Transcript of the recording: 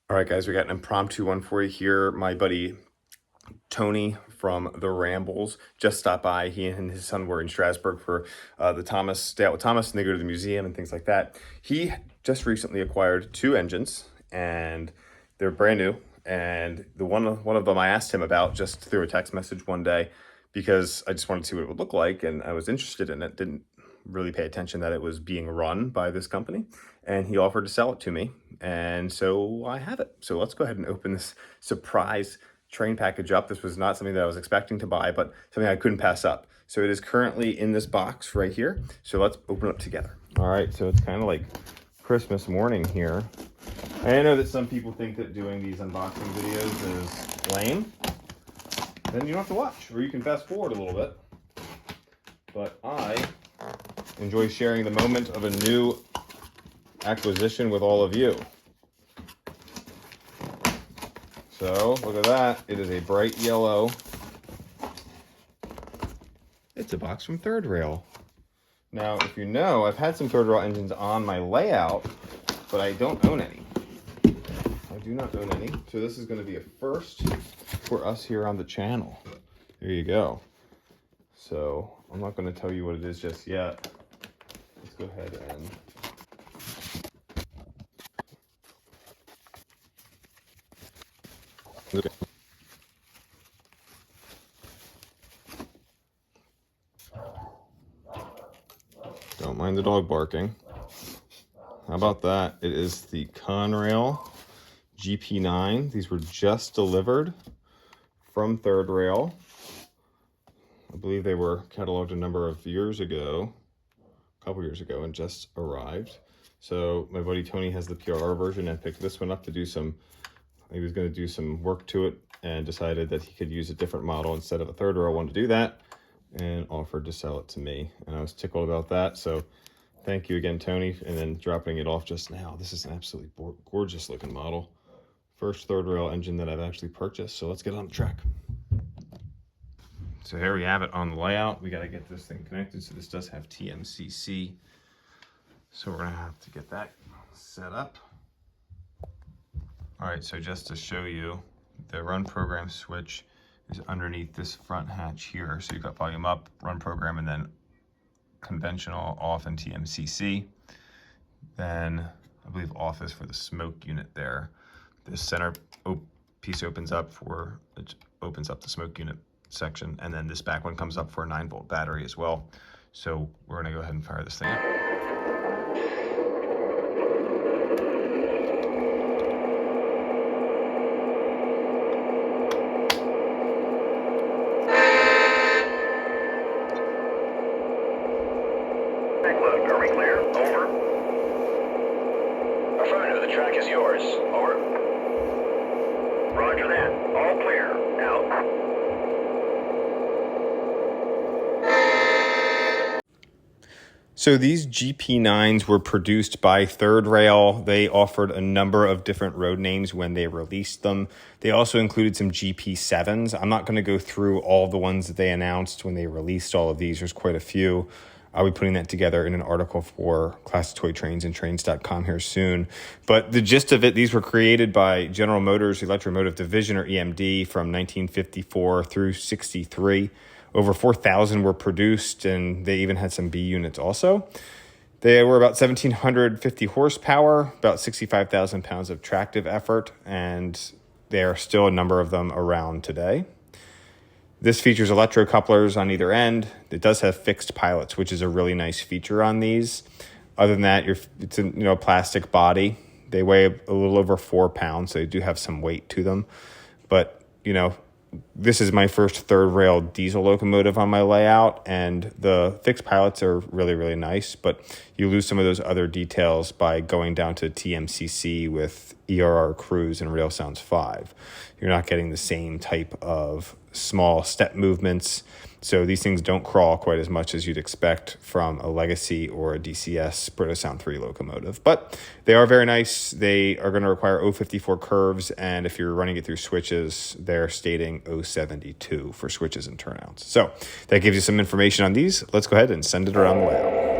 All right, guys, we got an impromptu one for you here. My buddy Tony from the Rambles just stopped by. He and his son were in Strasbourg for the Thomas day out with Thomas, and they go to the museum and things like that. He just recently acquired two engines, and they're brand new. And the one of them I asked him about just through a text message one day because I just wanted to see what it would look like, and I was interested in it. Didn't really pay attention that it was being run by this company, and he offered to sell it to me, and so I have it. So let's go ahead and open this surprise train package up. This was not something that I was expecting to buy, but something I couldn't pass up. So it is currently in this box right here. So let's open it up together. All right, so it's kind of like Christmas morning here. I know that some people think that doing these unboxing videos is lame. Then you don't have to watch, or you can fast forward a little bit. But I enjoy sharing the moment of a new acquisition with all of you. So look at that. It is a bright yellow. It's a box from Third Rail. Now, if you know, I've had some Third Rail engines on my layout, but I don't own any. I do not own any. So this is going to be a first for us here on the channel. There you go. So I'm not going to tell you what it is just yet. Let's go ahead and okay. Don't mind the dog barking. How about that? It is the Rail GP9. These were just delivered from Third Rail. I believe they were cataloged a number of years ago, a couple years ago, and just arrived. So my buddy Tony has the PR version and picked this one up to do some, he was going to do some work to it and decided that he could use a different model instead of a Third Rail one to do that, and offered to sell it to me. And I was tickled about that. So thank you again, Tony. And then dropping it off just now. This is an absolutely gorgeous looking model. First Third Rail engine that I've actually purchased. So let's get on the track. So here we have it on the layout. We got to get this thing connected. So this does have TMCC. So we're going to have to get that set up. All right, so just to show you, the run program switch is underneath this front hatch here. So you've got volume up, run program, and then conventional off and TMCC. Then I believe off is for the smoke unit there. This center piece opens up the smoke unit section, and then this back one comes up for a 9-volt battery as well. So we're gonna go ahead and fire this thing up. Are we clear? Over. Affirmative, the track is yours. Over. Roger that. All clear. Out. So these GP9s were produced by Third Rail. They offered a number of different road names when they released them. They also included some GP7s. I'm not going to go through all the ones that they announced when they released all of these. There's quite a few. I'll be putting that together in an article for Classic Toy Trains and Trains.com here soon. But the gist of it, these were created by General Motors Electromotive Division, or EMD, from 1954 through 63. Over 4,000 were produced, and they even had some B units also. They were about 1,750 horsepower, about 65,000 pounds of tractive effort, and there are still a number of them around today. This features electrocouplers on either end. It does have fixed pilots, which is a really nice feature on these. Other than that, it's a plastic body. They weigh a little over 4 pounds, so they do have some weight to them. But, this is my first Third Rail diesel locomotive on my layout, and the fixed pilots are really, really nice, but you lose some of those other details by going down to TMCC with ERR Cruise and Rail Sounds 5. You're not getting the same type of small step movements, so these things don't crawl quite as much as you'd expect from a Legacy or a DCS Brito Sound 3 locomotive. But they are very nice. They are going to require 054 curves, and if you're running it through switches, they're stating 072 for switches and turnouts. So that gives you some information on these. Let's go ahead and send it around the layout.